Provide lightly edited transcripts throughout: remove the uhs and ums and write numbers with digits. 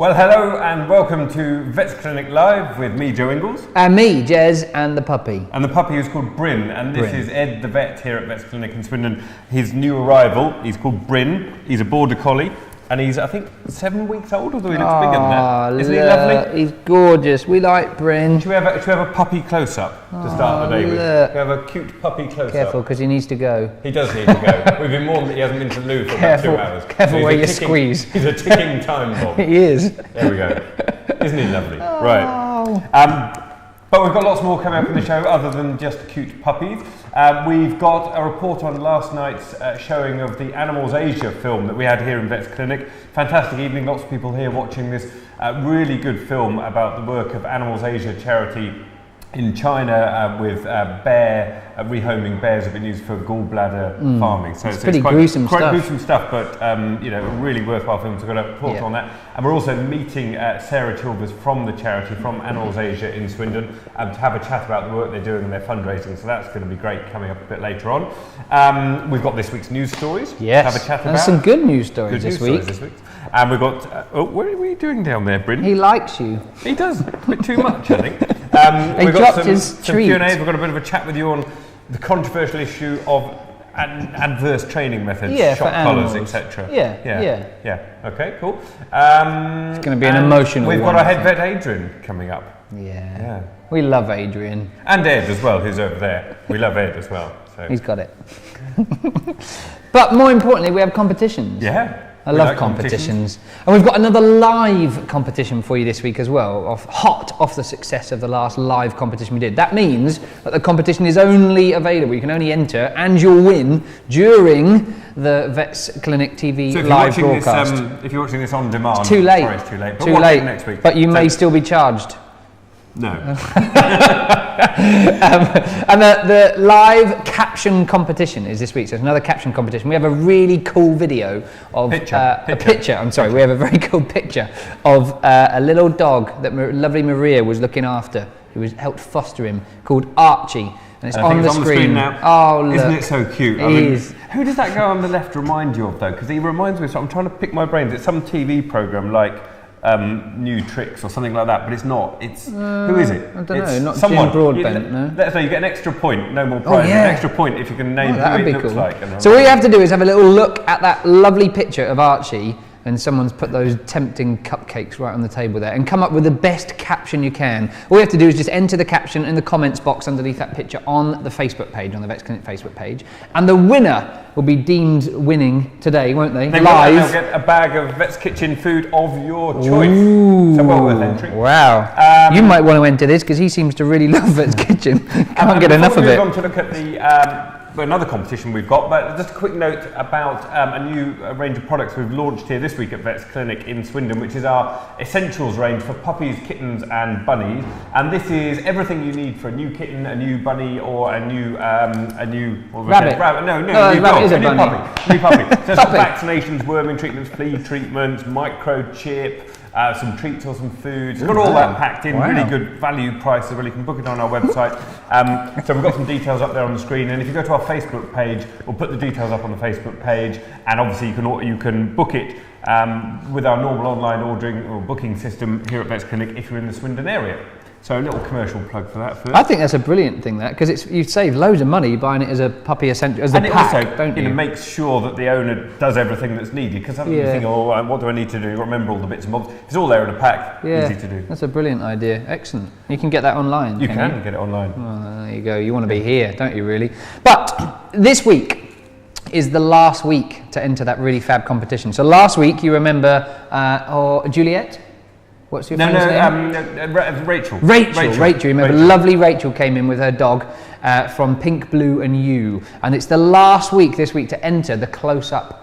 Well, hello and welcome to Vets Clinic Live with me, Joe Ingles. And me, Jez, and the puppy. And the puppy is called Bryn, and this is Ed the vet here at Vets Clinic in Swindon. His new arrival, he's called Bryn. He's a border collie, and he's, I think, 7 weeks old, although he looks bigger than that. Isn't he lovely? He's gorgeous. We like Bryn. Should we have a puppy close-up to start the day with? Should we have a cute puppy close-up? Careful, because he needs to go. He does need to go. We've been warned that he hasn't been to the loo for about 2 hours. Careful So where you squeeze. He's a ticking time bomb. He is. There we go. Isn't he lovely? Right. But we've got lots more coming up in the show other than just cute puppies. We've got a report on last night's showing of the Animals Asia film that we had here in Vets Clinic. Fantastic evening, lots of people here watching this really good film about the work of Animals Asia charity in China with rehoming bears have been used for gallbladder farming. So it's pretty gruesome stuff. Quite gruesome stuff, but a really worthwhile film. So we've got a report on that. And we're also meeting Sarah Chilvers from the charity, from Animals Asia in Swindon, to have a chat about the work they're doing and their fundraising. So that's going to be great coming up a bit later on. We've got this week's news stories. Yes, have a chat about. There's some good news stories this week. And we've got, what are we doing down there, Bryn? He likes you. He does, a bit too much, I think. He dropped his treat. Q&A. We've got a bit of a chat with you on the controversial issue of adverse training methods, shock collars, etc. Yeah. Okay, cool. It's going to be an emotional one. We've got our head vet Adrian coming up. Yeah. We love Adrian. And Ed as well, who's over there. We love Ed as well. So. He's got it. But more importantly, we have competitions. Yeah. I love competitions. And we've got another live competition for you this week as well, hot off the success of the last live competition we did. That means that the competition is only available, you can only enter, and you'll win during the Vets Clinic TV live broadcast. If you're watching this on demand, it's too late. Sorry, it's too late. But too late. Next week. But you may still be charged. No. And the live caption competition is this week. So it's another caption competition. We have a really cool video of a picture. I'm sorry. We have a very cool picture of a little dog that lovely Maria was looking after, who helped foster him, called Archie. And it's on the screen now. Oh, look. Isn't it so cute? Who does that guy on the left remind you of, though? Because he reminds me of, so I'm trying to pick my brains. It's some TV program like New Tricks or something like that, but it's not. It's who is it? I don't know. Not someone. Jim Broadbent. No. Let us know. You get an extra point. No more prize. An extra point if you can name who it looks like. So all you have to do is have a little look at that lovely picture of Archie, and someone's put those tempting cupcakes right on the table there, and come up with the best caption you can. All you have to do is just enter the caption in the comments box underneath that picture on the Facebook page, on the Vets Clinic Facebook page, and the winner will be deemed winning today, won't they? Live. They'll get a bag of Vets Kitchen food of your choice. Ooh, so well worth entering. Wow. You might want to enter this because he seems to really love Vets Kitchen. Can't get enough of it. We're going to look at the another competition we've got, but just a quick note about a new range of products we've launched here this week at Vets Clinic in Swindon, which is our essentials range for puppies, kittens and bunnies. And this is everything you need for a new kitten, a new bunny, or a new rabbit. New dog, is a bunny. New puppy. So it's got vaccinations, worming treatments, flea treatments, microchip, some treats or some food. It's got all that packed in, really good value prices. Well, you can book it on our website. So we've got some details up there on the screen, and if you go to our Facebook page, we'll put the details up on the Facebook page, and obviously you can book it with our normal online ordering or booking system here at Vets Clinic if you're in the Swindon area. So a little commercial plug for that first. I think that's a brilliant thing, that, because you save loads of money buying it as a puppy essential, as a pack, also, don't you? And it makes sure that the owner does everything that's needed, because you think, what do I need to do? Remember all the bits and bobs. It's all there in a pack, easy to do. That's a brilliant idea, excellent. You can get that online. You can get it online. Oh, there you go, you want to be here, don't you really? But this week is the last week to enter that really fab competition. So last week, you remember, Juliet? What's your friend's name? Rachel. You remember, lovely Rachel came in with her dog from Pink, Blue and You, and it's the last week this week to enter the close-up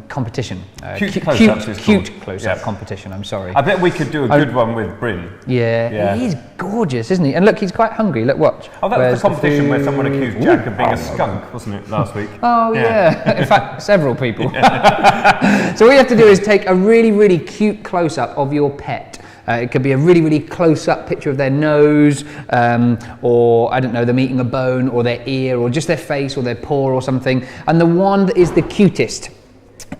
competition. Cute close-up competition, I'm sorry. I bet we could do a good one with Bryn. Yeah, he's gorgeous, isn't he? And look, he's quite hungry, look, watch. Oh, that was the competition where someone accused Jack of being a skunk, wasn't it, last week? Oh, yeah. In fact, several people. So all you have to do is take a really, really cute close-up of your pet. It could be a really, really close-up picture of their nose, or, I don't know, them eating a bone, or their ear, or just their face, or their paw, or something. And the one that is the cutest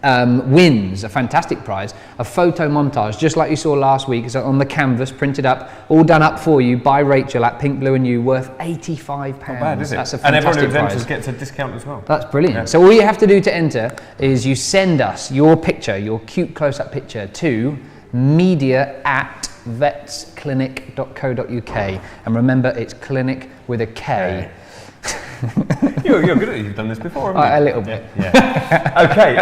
wins a fantastic prize, a photo montage, just like you saw last week. It's on the canvas, printed up, all done up for you by Rachel at Pink, Blue and You, worth £85. Not bad, is it? That's a and fantastic everyone who prize. enters gets a discount as well. That's brilliant. Yeah. So all you have to do to enter is you send us your picture, your cute close-up picture, to media@vetsclinic.co.uk. And remember, it's clinic with a K. You're good at it. You've done this before, haven't you? A little bit. Yeah. Okay.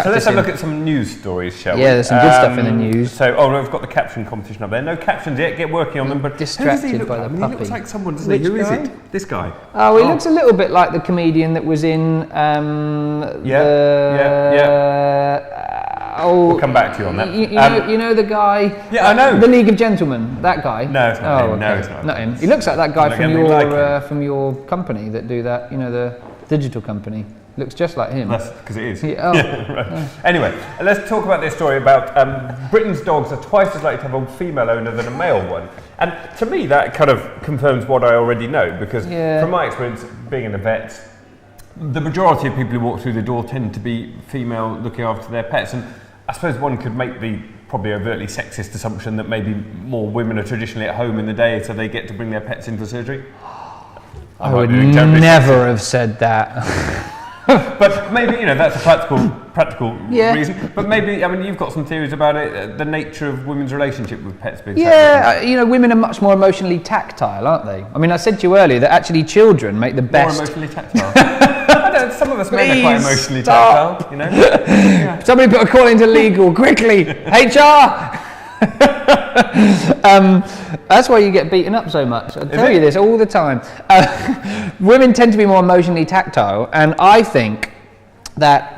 So let's have a look at some news stories, shall we? Yeah, there's some good stuff in the news. So, we've got the caption competition up there. No captions yet. Get working on them. But Distracted who does he look by like? the He puppy. looks like someone, doesn't he? Which Who is guy? it? This guy. Oh, he looks a little bit like the comedian that was in We'll come back to you on that. You know the guy? Yeah, I know. The League of Gentlemen, that guy? No, it's not him. Okay. No, it's not. Not him. He looks like that guy Doesn't from look your anything like him. from your company that do that, the digital company. Looks just like him. That's because it is. Yeah, Right. Anyway, let's talk about this story about Britain's dogs are twice as likely to have a female owner than a male one. And to me, that kind of confirms what I already know, because from my experience being in a vet, the majority of people who walk through the door tend to be female looking after their pets. And I suppose one could make the probably overtly sexist assumption that maybe more women are traditionally at home in the day, so they get to bring their pets in for surgery. I would never have said that. But maybe, that's a practical reason. But maybe, you've got some theories about it, the nature of women's relationship with pets being women are much more emotionally tactile, aren't they? I said to you earlier that actually children make the best... More emotionally tactile? Some of us men are quite emotionally tactile, Yeah. Somebody put a call into legal, quickly! HR! That's why you get beaten up so much. I tell you this all the time. Women tend to be more emotionally tactile, and I think that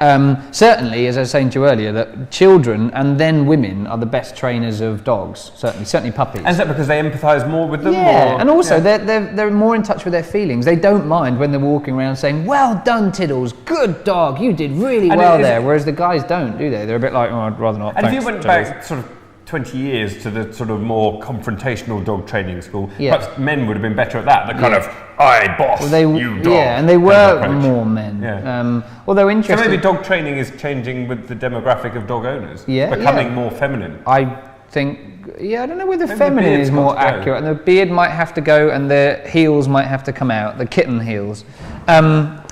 certainly, as I was saying to you earlier, that children and then women are the best trainers of dogs. Certainly puppies. And is that because they empathise more with them? Yeah, and also they're more in touch with their feelings. They don't mind when they're walking around saying, "Well done, Tiddles, good dog, you did really well there." Whereas the guys don't, do they? They're a bit like, "Oh, I'd rather not." And if you went back sort of 20 years to the sort of more confrontational dog training school, perhaps men would have been better at that. The kind of, "I boss, you dog." Yeah, and they were more men. Yeah. Although interesting. So maybe dog training is changing with the demographic of dog owners. Becoming more feminine. I think, I don't know whether feminine is more accurate. And the beard might have to go, and the heels might have to come out. The kitten heels. I'm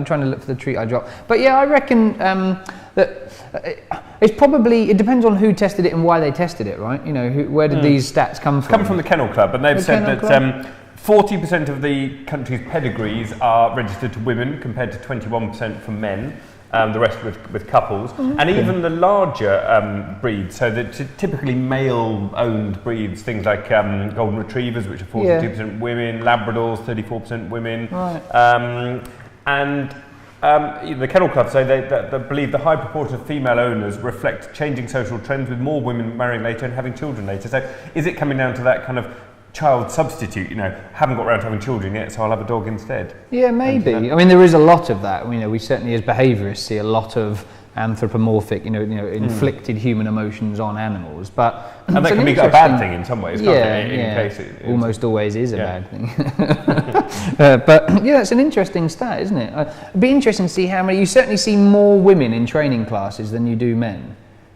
trying to look for the treat I dropped. But I reckon that. It depends on who tested it and why they tested it, right? Where did these stats come from? Come from the Kennel Club, and they've said that 40% of the country's pedigrees are registered to women compared to 21% for men, the rest with couples. And even the larger breeds, so the typically male-owned breeds, things like Golden Retrievers, which are 42% women, Labradors, 34% women. Right. The Kennel Club say they believe the high proportion of female owners reflect changing social trends, with more women marrying later and having children later. So is it coming down to that kind of child substitute, haven't got around to having children yet, so I'll have a dog instead? Yeah, maybe. There is a lot of that. We certainly as behaviourists see a lot of anthropomorphic, inflicted human emotions on animals, but and that can be a bad thing in some ways, can't it? In case it almost always is a bad thing. But it's an interesting stat, isn't it? It'd be interesting to see how many. You certainly see more women in training classes than you do men,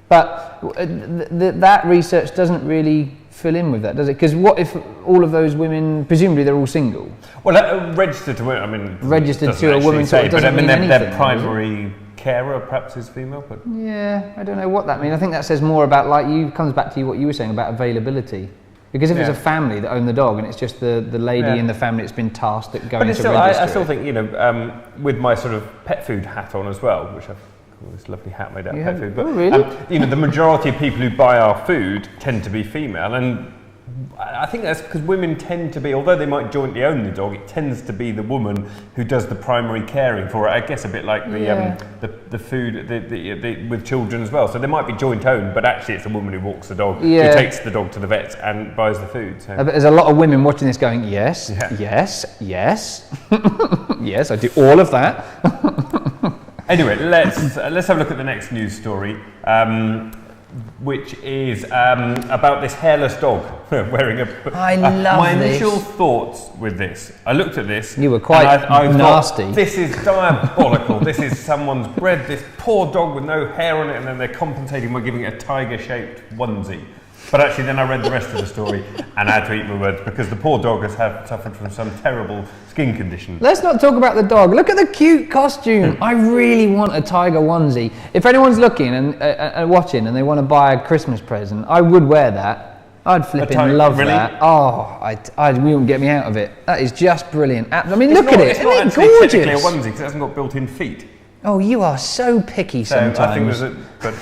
but that research doesn't really fill in with that, does it? Because what if all of those women, presumably they're all single? Well, registered to women. Registered to a woman, so it doesn't mean anything. Their primary carer perhaps is female, but I don't know what that means. I think that says more about comes back to what you were saying about availability. Because if it's a family that own the dog and it's just the lady in the family that's been tasked at going to register I still think, with my sort of pet food hat on as well, which I've got this lovely hat made out of pet food, but really? The majority of people who buy our food tend to be female, and I think that's because women tend to be, although they might jointly own the dog, it tends to be the woman who does the primary caring for it. I guess a bit like the food with children as well. So they might be joint owned, but actually it's the woman who walks the dog, who takes the dog to the vet and buys the food. So. There's a lot of women watching this going, yes, yes, I do all of that. Anyway, let's have a look at the next news story. which is about this hairless dog wearing a... I love my this. initial thoughts with this, I looked at this... You were quite I nasty. Thought, this is diabolical. This is someone's bred this poor dog with no hair on it, and then they're compensating by giving it a tiger-shaped onesie. But actually then I read the rest of the story and I had to eat my words because the poor dog has suffered from some terrible skin condition. Let's not talk about the dog. Look at the cute costume. I really want a tiger onesie. If anyone's looking and watching and they want to buy a Christmas present, I would wear that. I'd flipping love really? that. Oh, we wouldn't get me out of it. That is just brilliant. I mean, look at it. It's not Isn't it actually gorgeous? technically a onesie because it hasn't got built-in feet. Oh, you are so picky So sometimes. I think there's a... But,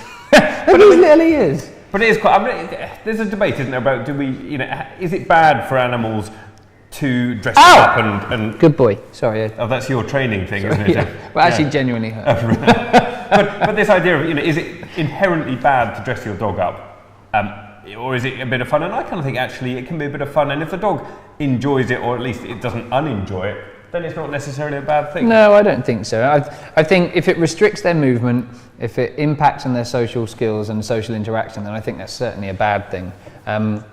Look at his little ears. But it is quite. I mean, there's a debate, isn't there, about is it bad for animals to dress up and? Good boy. Sorry. Oh, that's your training thing, isn't it? Yeah. Well, actually, genuinely hurt. but this idea of is it inherently bad to dress your dog up, or is it a bit of fun? And I kind of think actually it can be a bit of fun, and if the dog enjoys it, or at least it doesn't unenjoy it, then it's not necessarily a bad thing. No, I don't think so. I think if it restricts their movement, if it impacts on their social skills and social interaction, then I think that's certainly a bad thing. And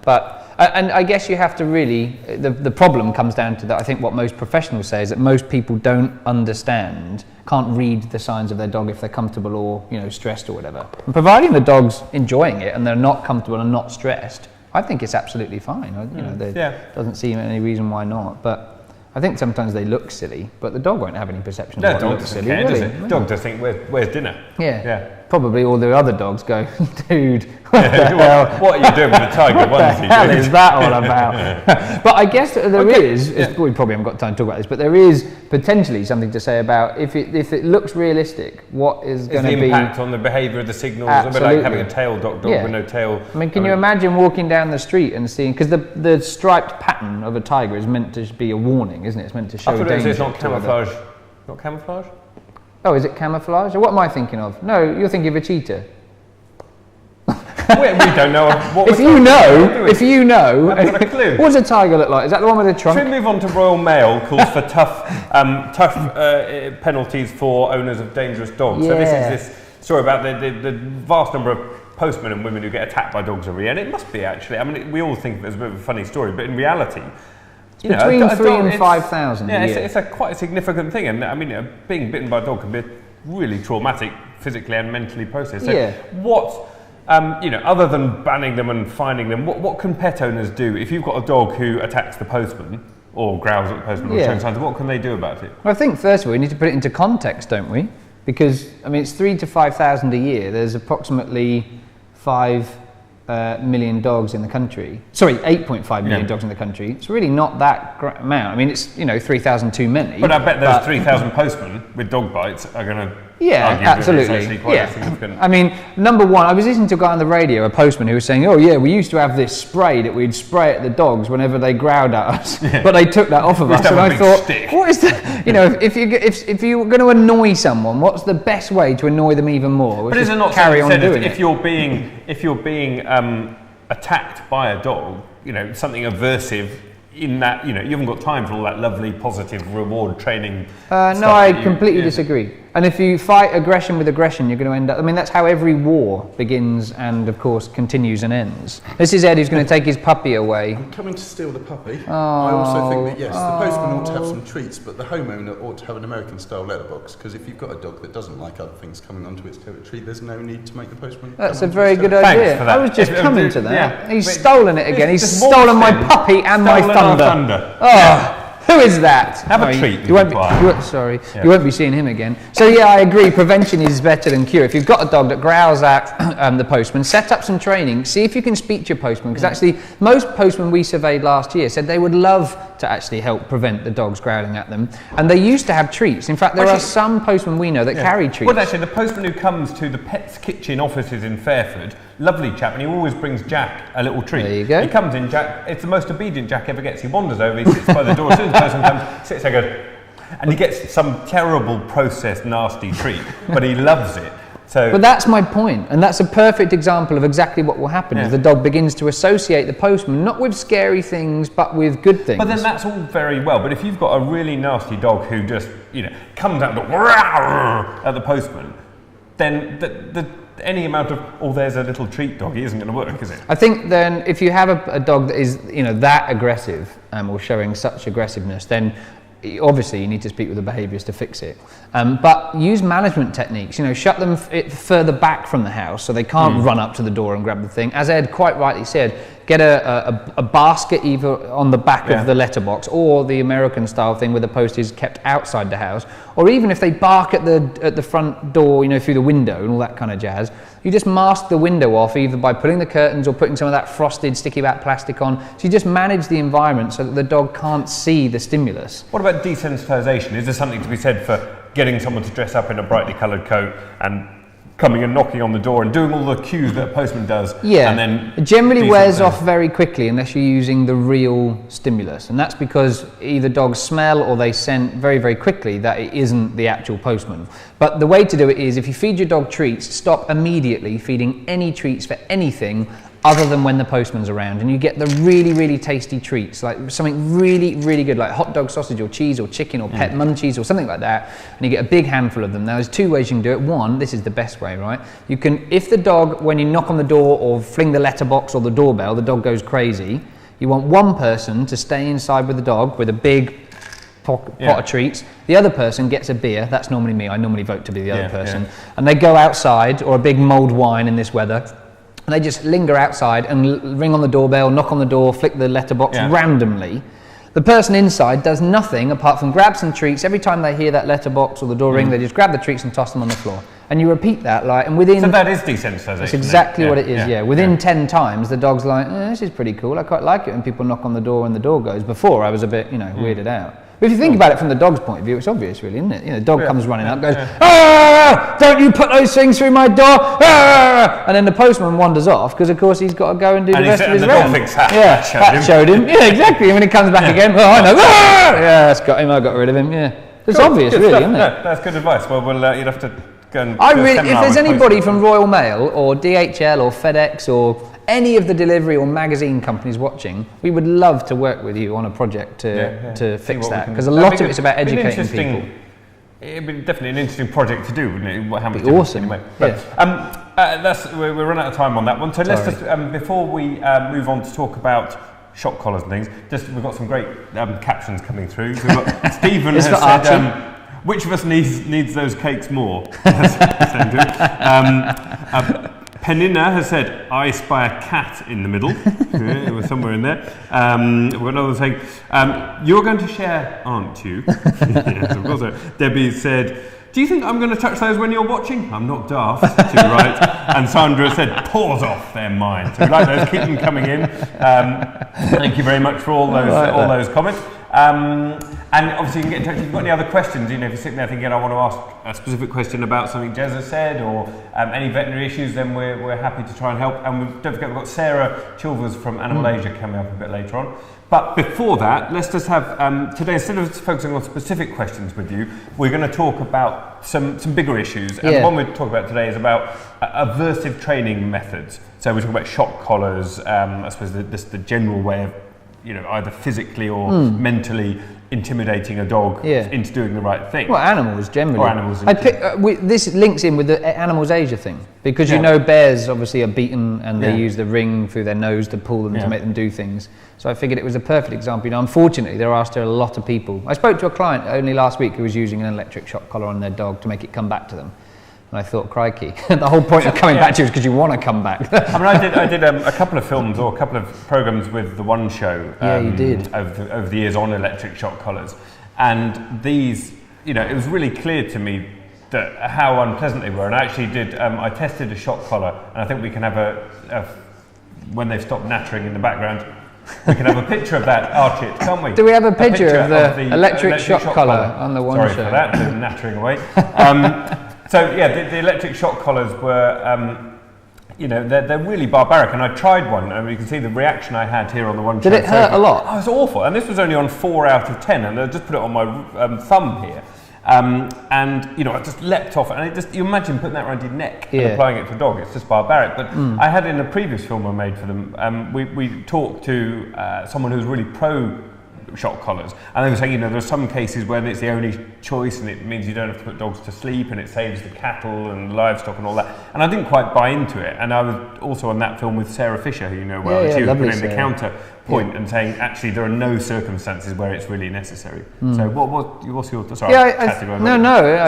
I guess you have to really, the problem comes down to that. I think what most professionals say is that most people don't understand, can't read the signs of their dog if they're comfortable or stressed or whatever. And providing the dog's enjoying it and they're not comfortable and not stressed, I think it's absolutely fine. There doesn't seem any reason why not. But I think sometimes they look silly, but the dog won't have any perception of what looks silly. Care, really. does it? Dog does think, where's dinner? Yeah. Probably all the other dogs go, dude, what are you doing with a tiger onesie? What the hell is that all about? But I guess there is, we probably haven't got time to talk about this, but there is potentially something to say about if it looks realistic, what is going to be... the impact on the behaviour of the signals, Absolutely. a bit like having a tail dog with no tail. I mean, can you imagine walking down the street and seeing, because the striped pattern of a tiger is meant to be a warning, isn't it? It's meant to show danger. It's not camouflage. Not camouflage? Oh, is it camouflage? Or what am I thinking of? No, you're thinking of a cheetah. we don't know. If you know, I haven't got a clue. What does a tiger look like? Is that the one with the trunk? Should we move on to Royal Mail calls for tough penalties for owners of dangerous dogs? So this is this story about the vast number of postmen and women who get attacked by dogs every year, and it must be actually. I mean, we all think of it as a bit of a funny story, but in reality, between 3,000 and 5,000. Yeah, it's quite a significant thing, and I mean, being bitten by a dog can be a really traumatic, physically and mentally process. So what? Other than banning them and fining them, what can pet owners do if you've got a dog who attacks the postman or growls at the postman or shows signs? What can they do about it? Well, I think first of all we need to put it into context, don't we? Because I mean, it's 3,000 to 5,000 a year. There's approximately 5 million dogs in the country. Sorry, 8.5 million dogs in the country. It's really not that amount. I mean, it's 3,000 too many. But I bet those 3,000 postmen with dog bites are going to. Yeah, absolutely. I mean, number one, I was listening to a guy on the radio, a postman, who was saying, "Oh yeah, we used to have this spray that we'd spray at the dogs whenever they growled at us, but they took that off of us." And I thought, what is that? If you're going to annoy someone, what's the best way to annoy them even more? But is it not carry on doing it? If you're being attacked by a dog, something aversive. In that, you haven't got time for all that lovely, positive reward training. No, I completely disagree. And if you fight aggression with aggression, you're going to end up... I mean, that's how every war begins and, of course, continues and ends. This is Ed who's going to take his puppy away. I'm coming to steal the puppy. I also think that, yes, the postman ought to have some treats, but the homeowner ought to have an American-style letterbox, because if you've got a dog that doesn't like other things coming onto its territory, there's no need to make the postman... That's a very good idea. Thanks for that. I was just coming to that. Yeah. He's stolen it again. He's stolen my puppy and my thunder. Oh, who is that? Have a treat. You won't be seeing him again. So yeah, I agree. Prevention is better than cure. If you've got a dog that growls at the postman, set up some training. See if you can speak to your postman, because actually most postmen we surveyed last year said they would love to actually help prevent the dogs growling at them, and they used to have treats. In fact, there are some postmen we know that carry treats. Well, actually, the postman who comes to the Pet's Kitchen offices in Fairford, lovely chap, and he always brings Jack a little treat. There you go. He comes in, Jack, it's the most obedient Jack ever gets. He wanders over, he sits by the door, as soon as the person comes, sits there, goes, and he gets some terrible, processed, nasty treat, but he loves it. But that's my point, and that's a perfect example of exactly what will happen if the dog begins to associate the postman, not with scary things, but with good things. But then that's all very well, but if you've got a really nasty dog who just, comes out at the postman, then any amount of, oh, there's a little treat doggy isn't going to work, is it? I think then if you have a dog that is, that aggressive or showing such aggressiveness, then obviously you need to speak with the behaviourist to fix it. But use management techniques, shut them further back from the house so they can't run up to the door and grab the thing. As Ed quite rightly said, get a basket either on the back of the letterbox, or the American style thing where the post is kept outside the house, or even if they bark at the front door, through the window and all that kind of jazz, you just mask the window off either by putting the curtains or putting some of that frosted sticky back plastic on. So you just manage the environment so that the dog can't see the stimulus. What about desensitisation? Is there something to be said for getting someone to dress up in a brightly coloured coat and coming and knocking on the door and doing all the cues that a postman does? Yeah, and then it generally wears off very quickly unless you're using the real stimulus, and that's because either dogs smell or they scent very, very quickly that it isn't the actual postman. But the way to do it is, if you feed your dog treats, stop immediately feeding any treats for anything other than when the postman's around, and you get the really, really tasty treats, like something really, really good, like hot dog sausage or cheese or chicken or pet munchies or something like that, and you get a big handful of them. Now, there's two ways you can do it. One, this is the best way, right? You can, if the dog, when you knock on the door or fling the letterbox or the doorbell, the dog goes crazy, you want one person to stay inside with the dog with a big pot of treats. The other person gets a beer. That's normally me. I normally vote to be the other person. And they go outside, or a big mulled wine in this weather, and they just linger outside and ring on the doorbell, knock on the door, flick the letterbox randomly. The person inside does nothing apart from grab some treats. Every time they hear that letterbox or the door ring, they just grab the treats and toss them on the floor. And you repeat that, and within... So that is desensitisation. That's exactly what it is, Within 10 times, the dog's like, this is pretty cool. I quite like it when people knock on the door and the door goes. Before, I was a bit, weirded out. But if you think about it from the dog's point of view, it's obvious, really, isn't it? The dog comes running up, goes, don't you put those things through my door! And then the postman wanders off because, of course, he's got to go and do the rest of his round. And the dog thinks, that showed him. Yeah, exactly. And when he comes back again, I know. That's got him. I got rid of him. Yeah, it's obvious, really, isn't it? No, that's good advice. Well, you'd have to go and. If there's anybody from Royal Mail or DHL or FedEx or any of the delivery or magazine companies watching, we would love to work with you on a project to fix that, because a lot of it's about educating people. It'd be definitely an interesting project to do, wouldn't it? It'd be awesome. Anyway. But, we're running out of time on that one. So let's just, before we move on to talk about shock collars and things, we've got some great captions coming through. So we've got Stephen has said, which of us needs those cakes more? Penina has said, I spy a cat in the middle. It was somewhere in there. We've got another one saying, you're going to share, aren't you? Yes, of course. Debbie said, do you think I'm going to touch those when you're watching? I'm not daft. Too right. And Sandra said, paws off, they're mine. So we like those, keep them coming in. Thank you very much for all those comments. And obviously you can get in touch if you've got any other questions. If you're sitting there thinking, I want to ask a specific question about something Jez has said, or any veterinary issues, then we're happy to try and help. And don't forget, we've got Sarah Chilvers from Animal Asia coming up a bit later on. But before that, let's just have, today, instead of focusing on specific questions with you, we're going to talk about some bigger issues. And the one we're talking about today is about aversive training methods. So we're talking about shock collars, I suppose the general way of, either physically or mentally intimidating a dog into doing the right thing. Well, animals generally. Or animals. This links in with the Animals Asia thing, because bears obviously are beaten and they use the ring through their nose to pull them to make them do things. So I figured it was a perfect example. Unfortunately, there are still a lot of people. I spoke to a client only last week who was using an electric shock collar on their dog to make it come back to them. And I thought, crikey, the whole point of coming back to you is because you want to come back. I did a couple of films or a couple of programs with the One Show. You did. Over the years on electric shock collars. And these, it was really clear to me that how unpleasant they were. And I actually did, I tested a shock collar, and I think we can have when they've stopped nattering in the background, we can have a picture of that, Archie, can't we? Do we have a picture of the electric shock collar on the One Show? Sorry for that, they're nattering away. So the electric shock collars were, they're really barbaric, and I tried one, and you can see the reaction I had here on the One Show. Did it hurt a lot? Oh, it was awful, and this was only on 4 out of 10, and I just put it on my thumb here. I just leapt off, and you imagine putting that around your neck and applying it to a dog. It's just barbaric. But I had in a previous film I made for them, we talked to someone who's really pro shock collars, and they were saying, there are some cases where it's the only choice, and it means you don't have to put dogs to sleep, and it saves the cattle and livestock and all that. And I didn't quite buy into it. And I was also on that film with Sarah Fisher, who you know well. She was putting the counterpoint and saying, actually, there are no circumstances where it's really necessary. So what's your? Sorry,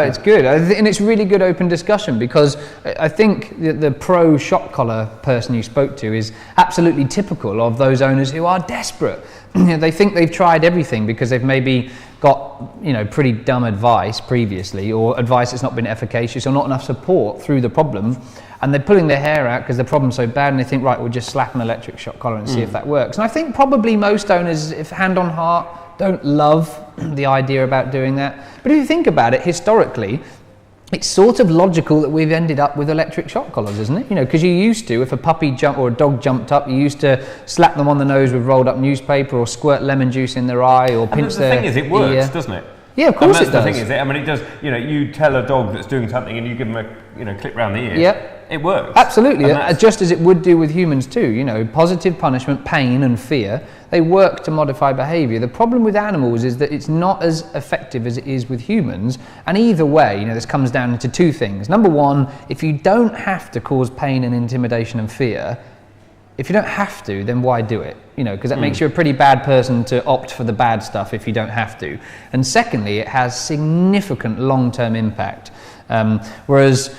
it's good, and it's really good open discussion, because I think the pro shock collar person you spoke to is absolutely typical of those owners who are desperate. They think they've tried everything because they've maybe got pretty dumb advice previously, or advice that's not been efficacious, or not enough support through the problem, and they're pulling their hair out because the problem's so bad, and they think, right, we'll just slap an electric shock collar and see if that works. And I think probably most owners, if hand on heart, don't love the idea about doing that. But if you think about it historically, it's sort of logical that we've ended up with electric shock collars, isn't it? Because you used to, if a puppy or a dog jumped up, you used to slap them on the nose with rolled up newspaper, or squirt lemon juice in their eye, or pinch their ear. The thing is, it works, doesn't it? Yeah, of course it does. The thing is, it does. You tell a dog that's doing something, and you give them a clip round the ear. Yep. It works. Absolutely, just as it would do with humans too. Positive punishment, pain and fear, they work to modify behaviour. The problem with animals is that it's not as effective as it is with humans. And either way, this comes down to two things. Number one, if you don't have to cause pain and intimidation and fear, if you don't have to, then why do it? Because that makes you a pretty bad person to opt for the bad stuff if you don't have to. And secondly, it has significant long-term impact. Whereas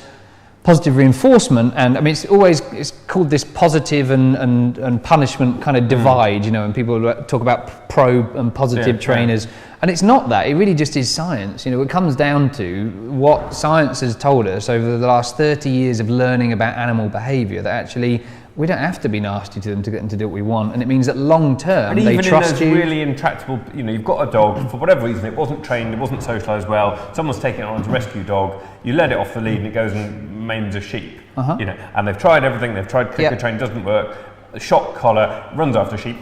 positive reinforcement, and it's called this positive and punishment kind of divide, and people talk about pro and positive trainers, and it's not that. It really just is science. It comes down to what science has told us over the last 30 years of learning about animal behaviour, that actually we don't have to be nasty to them to get them to do what we want, and it means that long term they trust you. And even in those really intractable, you've got a dog, for whatever reason, it wasn't trained, it wasn't socialised well, someone's taken it on as a rescue dog, you let it off the lead and it goes and maims a sheep, and they've tried everything, they've tried clicker train, doesn't work, the shock collar, runs after a sheep,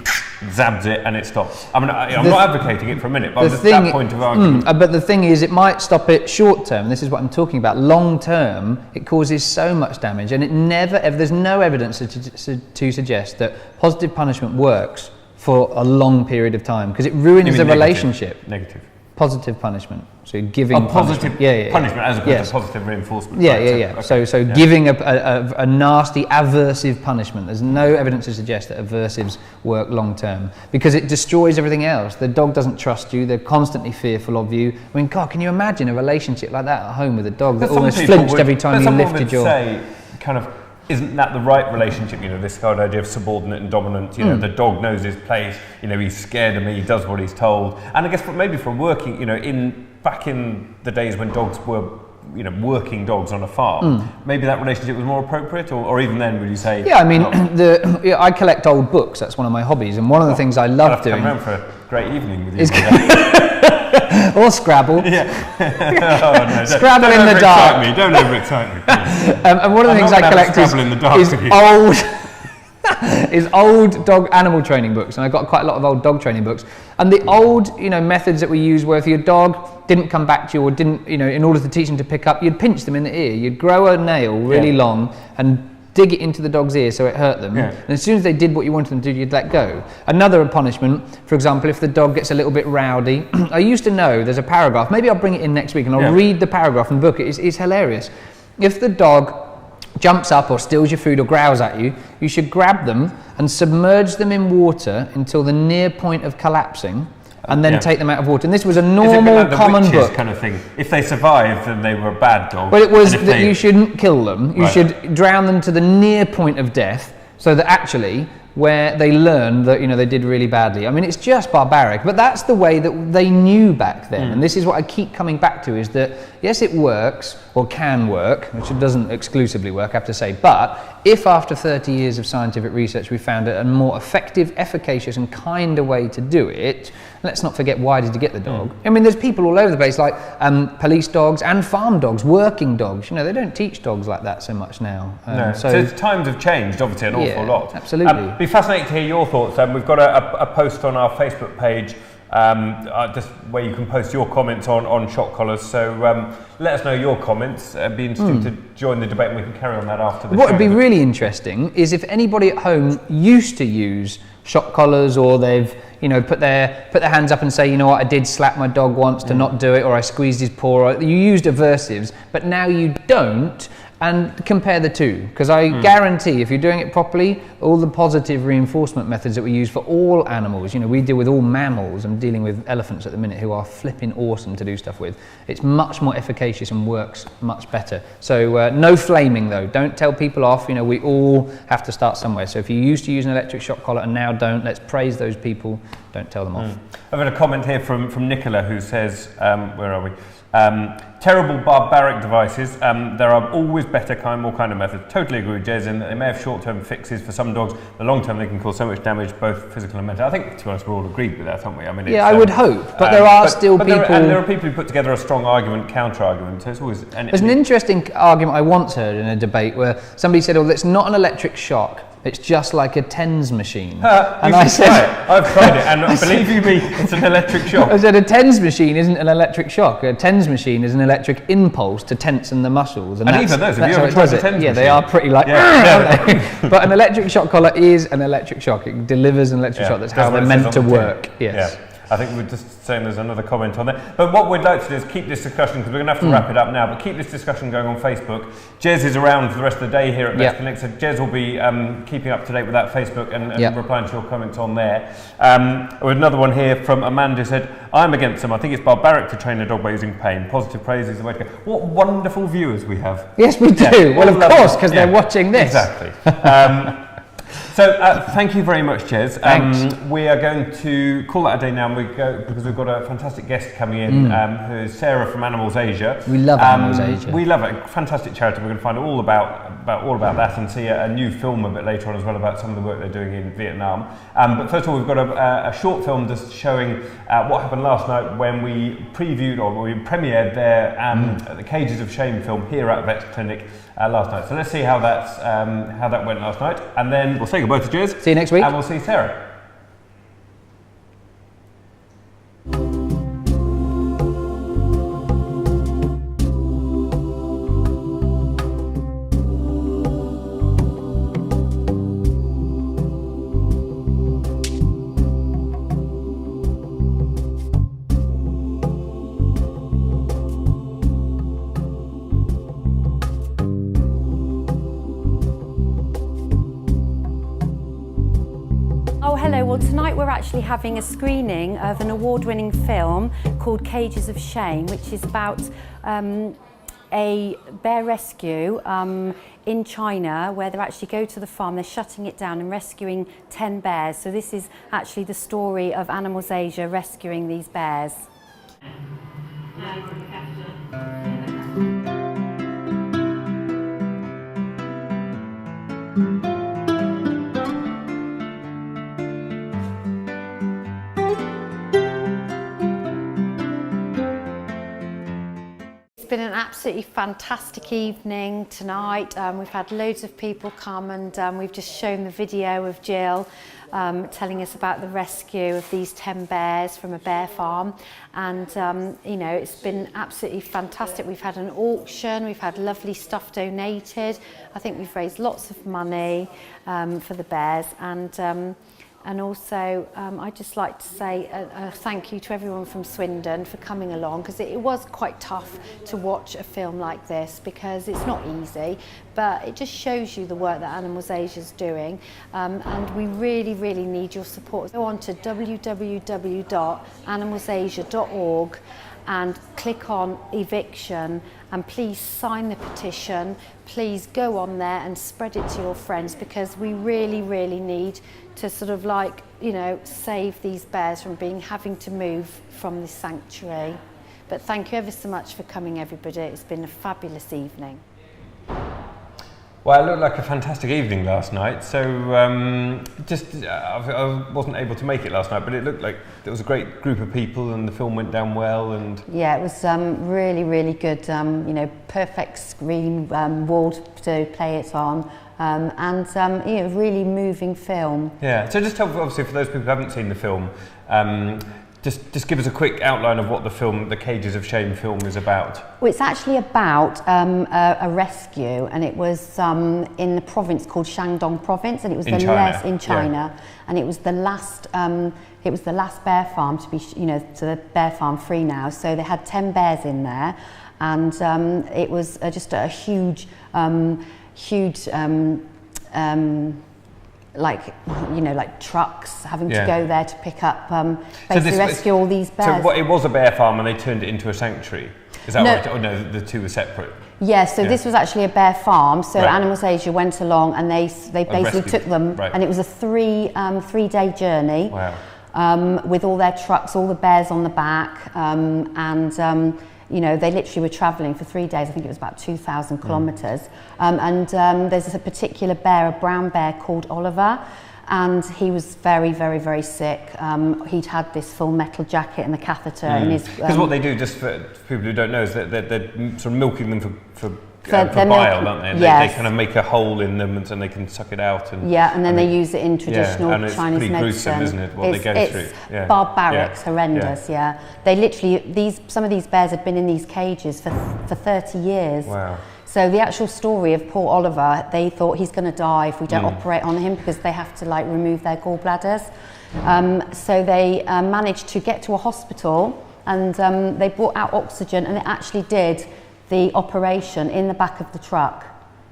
zabs it, and it stops. I'm not advocating it for a minute, but I'm just at that point of argument. But the thing is, it might stop it short term. This is what I'm talking about. Long term, it causes so much damage, and it never ever. There's no evidence to suggest that positive punishment works for a long period of time, because it ruins the relationship. Negative. Positive punishment. So giving positive punishment as opposed to positive reinforcement. So giving a nasty aversive punishment. There's no evidence to suggest that aversives work long term, because it destroys everything else. The dog doesn't trust you. They're constantly fearful of you. God, can you imagine a relationship like that at home with a dog that almost flinched every time you lifted your... Say, isn't that the right relationship? This kind of idea of subordinate and dominant. The dog knows his place. He's scared of me. He does what he's told. And I guess maybe for working, back in the days when dogs were, working dogs on a farm, maybe that relationship was more appropriate. Or even then, would you say? Yeah, I collect old books. That's one of my hobbies, and one of the things I love doing. Come around for a great evening with you. Or Scrabble. Yeah. Scrabble in the dark. Don't overexcite me. And one of the things I collect is old dog animal training books, and I've got quite a lot of old dog training books. And the old, methods that we use, where if your dog didn't come back to you, or didn't, in order to teach them to pick up, you'd pinch them in the ear. You'd grow a nail really long and dig it into the dog's ear so it hurt them. And as soon as they did what you wanted them to do, you'd let go. Another punishment, for example, if the dog gets a little bit rowdy, I used to know there's a paragraph, maybe I'll bring it in next week and I'll read the paragraph in the book. It's hilarious. If the dog jumps up or steals your food or growls at you, you should grab them and submerge them in water until the near point of collapsing, and then take them out of water. And this was a normal, common book kind of thing. If they survived, then they were a bad dog. But it was that you shouldn't kill them. You should drown them to the near point of death, so that actually, where they learn that they did really badly. It's just barbaric, but that's the way that they knew back then. And this is what I keep coming back to, is that yes, it works, or can work, which it doesn't exclusively work, I have to say, but if after 30 years of scientific research we found a more effective, efficacious and kinder way to do it, let's not forget, why did you get the dog? There's people all over the place, like police dogs and farm dogs, working dogs. They don't teach dogs like that so much now. So times have changed, obviously, an awful lot. Absolutely. It'd be fascinating to hear your thoughts. We've got a post on our Facebook page, just where you can post your comments on shock collars. So let us know your comments. It'd be interesting to join the debate, and we can carry on that after the show. What would be really interesting is if anybody at home used to use shock collars, or they've you know, put their hands up and say, you know what, I did slap my dog once to not do it, or I squeezed his paw. Or you used aversives, but now you don't. And compare the two, because I guarantee if you're doing it properly, all the positive reinforcement methods that we use for all animals, you know, we deal with all mammals. I'm dealing with elephants at the minute who are flipping awesome to do stuff with. It's much more efficacious and works much better. So no flaming though. Don't tell people off. You know, we all have to start somewhere. So if you used to use an electric shock collar and now don't, let's praise those people. Don't tell them off. I've got a comment here from Nicola who says, where are we? Terrible barbaric devices. There are always better, more kind of methods. Totally agree with Jez in that they may have short-term fixes for some dogs. The long-term they can cause so much damage, both physical and mental. I think, to be honest, we're all agreed with that, haven't we? I mean, yeah, I would hope, but there are still people. There are people who put together a strong argument, counter-argument. So it's always. There's an interesting argument I once heard in a debate where somebody said, "Oh, it's not an electric shock. It's just like a TENS machine." And I said, I've tried it, and believe you me, it's an electric shock. I said a TENS machine isn't an electric shock. A TENS machine is an electric impulse to tension the muscles. And even those, have you ever tried a TENS machine? Yeah, they are pretty like, but an electric shock collar is an electric shock. It delivers an electric shock. That's how they're meant to work. Yes. Yeah. I think we're just saying there's another comment on there. But what we'd like to do is keep this discussion, because we're going to have to wrap it up now, but keep this discussion going on Facebook. Jez is around for the rest of the day here at Klinic, so Jez will be keeping up to date with that Facebook and replying to your comments on there. With another one here from Amanda who said, I'm against them. I think it's barbaric to train a dog by using pain. Positive praise is the way to go. What wonderful viewers we have. Yes, we do. Yeah, well, of course, because they're watching this. Exactly. So thank you very much, Jez. We are going to call that a day now, and we go because we've got a fantastic guest coming in, who is Sarah from Animals Asia. We love Animals Asia. We love it. Fantastic charity. We're going to find out all about that and see a new film a bit later on as well about some of the work they're doing in Vietnam. But first of all, we've got a short film just showing what happened last night when we previewed or we premiered their the Cages of Shame film here at Vet Klinic last night. So let's see how that went last night, and then we'll say goodbye to Jez. See you next week. And we'll see Sarah. Well, tonight we're actually having a screening of an award-winning film called Cages of Shame, which is about a bear rescue in China, where they actually go to the farm, they're shutting it down and rescuing 10 bears. So this is actually the story of Animals Asia rescuing these bears. It's been an absolutely fantastic evening tonight. We've had loads of people come, and we've just shown the video of Jill telling us about the rescue of these 10 bears from a bear farm, and you know, it's been absolutely fantastic. We've had an auction, we've had lovely stuff donated. I think we've raised lots of money for the bears, and also, I'd just like to say a thank you to everyone from Swindon for coming along, because it was quite tough to watch a film like this, because it's not easy, but it just shows you the work that Animals Asia is doing, and we really, really need your support. Go on to www.animalsasia.org and click on eviction, and please sign the petition. Please go on there and spread it to your friends, because we really, really need to sort of like, you know, save these bears from having to move from this sanctuary. But thank you ever so much for coming, everybody. It's been a fabulous evening. Well, it looked like a fantastic evening last night. So I wasn't able to make it last night, but it looked like there was a great group of people, and the film went down well. And yeah, it was really, really good. You know, perfect screen, wall to play it on. And you know, really moving film. Yeah, so just tell, obviously, for those people who haven't seen the film, Just give us a quick outline of what the film, the Cages of Shame film, is about. Well, it's actually about a rescue, and it was in the province called Shandong Province, and it was in China, and it was the last. It was the last bear farm to be, so the bear farm free now. So they had 10 bears in there, and it was just a huge, like trucks having to go there to pick up, basically rescue all these bears. So it was a bear farm and they turned it into a sanctuary? Is that right? Or no, the two were separate? Yeah, so this was actually a bear farm. So Animals Asia went along and they basically took them, and it was a three-day journey. Wow. With all their trucks, all the bears on the back, they literally were travelling for 3 days. I think it was about 2,000 kilometres. There's a particular bear, a brown bear called Oliver, and he was very, very, very sick. He'd had this full metal jacket and the catheter in his... Because what they do, just for people who don't know, is that they're sort of milking them for bile, aren't they? Yes. They kind of make a hole in them and so they can suck it out. And then they use it in traditional Chinese medicine. It's pretty gruesome, isn't it, what they go through? It's barbaric, horrendous, They literally, some of these bears had been in these cages for 30 years. Wow. So the actual story of poor Oliver, they thought he's going to die if we don't operate on him, because they have to remove their gallbladders. So they managed to get to a hospital, and they brought out oxygen, and it actually did the operation in the back of the truck,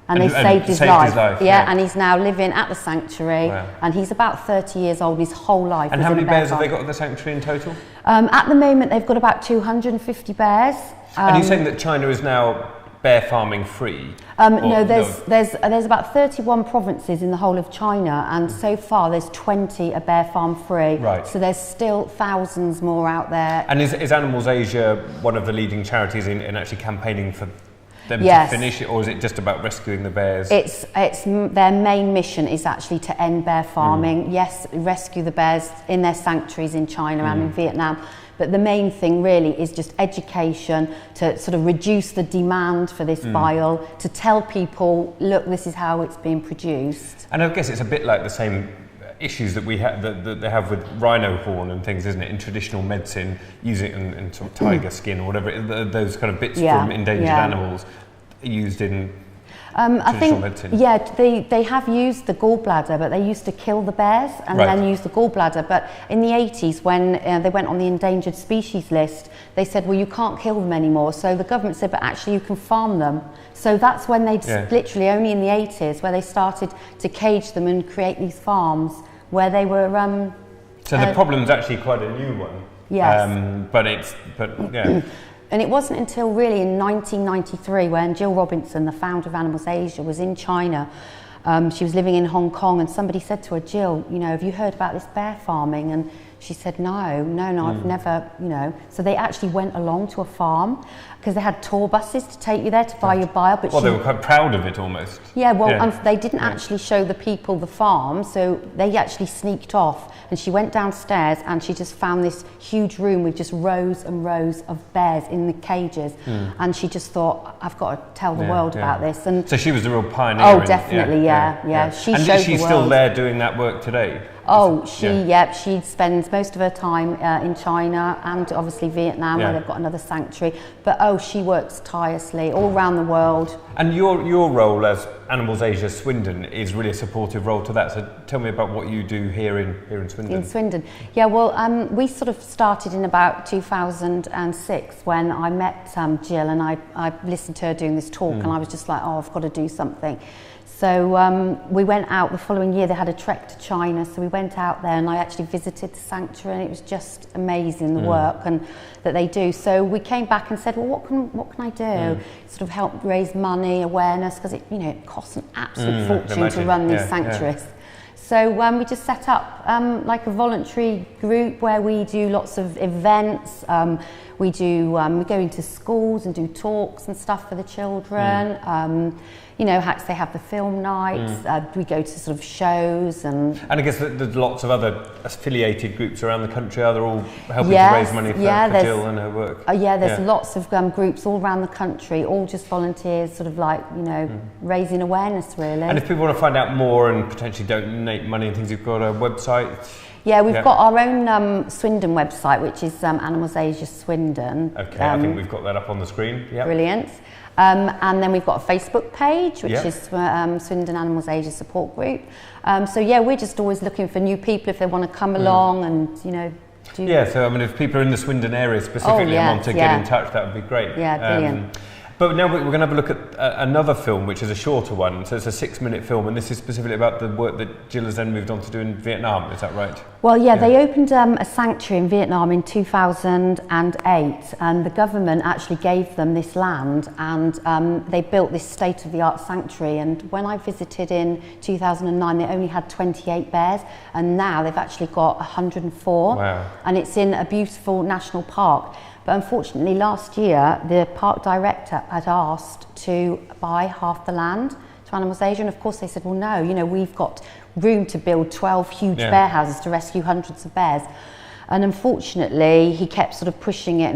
and they saved his life. Yeah, and he's now living at the sanctuary, and he's about 30 years old. His whole life. And how many bears have they got at the sanctuary in total? At the moment, they've got about 250 bears. And you're saying that China is now bear farming free? No, there's about 31 provinces in the whole of China, and so far there's 20 are bear farm free. Right. So there's still thousands more out there. And is Animals Asia one of the leading charities in actually campaigning for them to finish it, or is it just about rescuing the bears? It's their main mission is actually to end bear farming. Yes, rescue the bears in their sanctuaries in China and in Vietnam. But the main thing really is just education, to sort of reduce the demand for this bile, to tell people, look, this is how it's being produced. And I guess it's a bit like the same issues that we have that they have with rhino horn and things, isn't it? In traditional medicine, using it in sort of tiger skin or whatever, those kind of bits from endangered animals used in I think, medicine. they have used the gallbladder, but they used to kill the bears and then use the gallbladder. But in the 80s, when they went on the endangered species list, they said, well, you can't kill them anymore. So the government said, but actually you can farm them. So that's when they literally only in the 80s where they started to cage them and create these farms where they were... so the problem's actually quite a new one. Yes. But yeah. And it wasn't until really in 1993 when Jill Robinson, the founder of Animals Asia, was in China. She was living in Hong Kong, and somebody said to her, Jill, have you heard about this bear farming? And she said, no, I've never, So they actually went along to a farm because they had tour buses to take you there to buy your bile. But they were quite proud of it almost. Yeah, they didn't actually show the people the farm, so they actually sneaked off. And she went downstairs and she just found this huge room with just rows and rows of bears in the cages. And she just thought, I've got to tell the world about this. And so she was the real pioneer. Oh, definitely, yeah. She and showed is she still there doing that work today? Oh, she spends most of her time in China and obviously Vietnam, where they've got another sanctuary. But she works tirelessly all around the world. And your role as Animals Asia Swindon is really a supportive role to that. So tell me about what you do here in Swindon. In Swindon, yeah. Well, we sort of started in about 2006 when I met Jill, and I listened to her doing this talk, and I was just like, I've got to do something. So we went out the following year. They had a trek to China, so we went out there, and I actually visited the sanctuary, and it was just amazing, the work and that they do. So we came back and said, well, what can I do? Sort of help raise money, awareness, because it costs an absolute fortune to run these sanctuaries. So we just set up like a voluntary group where we do lots of events. We go into schools and do talks and stuff for the children. you know, they have the film nights, we go to sort of shows and I guess there's lots of other affiliated groups around the country. Are they all helping to raise money for Jill and her work? There's lots of groups all around the country, all just volunteers, sort of like, you know, raising awareness really. And if people want to find out more and potentially donate money and things, you've got a website? Yeah, we've got our own Swindon website, which is Animals Asia Swindon. Okay, I think we've got that up on the screen. Yep. Brilliant. And then we've got a Facebook page, which is Swindon Animals Asia Support Group. So yeah, we're just always looking for new people if they want to come along and, you know, do... Yeah, so I mean, if people are in the Swindon area specifically and want to get in touch, that would be great. Yeah, brilliant. But now we're going to have a look at another film, which is a shorter one. So it's a 6-minute film, and this is specifically about the work that Jill has then moved on to do in Vietnam. Is that right? Well, yeah, they opened a sanctuary in Vietnam in 2008, and the government actually gave them this land, and they built this state-of-the-art sanctuary. And when I visited in 2009, they only had 28 bears, and now they've actually got 104. Wow. And it's in a beautiful national park. But unfortunately, last year, the park director had asked to buy half the land to Animals Asia. And of course, they said, well, no, you know, we've got room to build 12 huge bear houses to rescue hundreds of bears. And unfortunately, he kept sort of pushing it.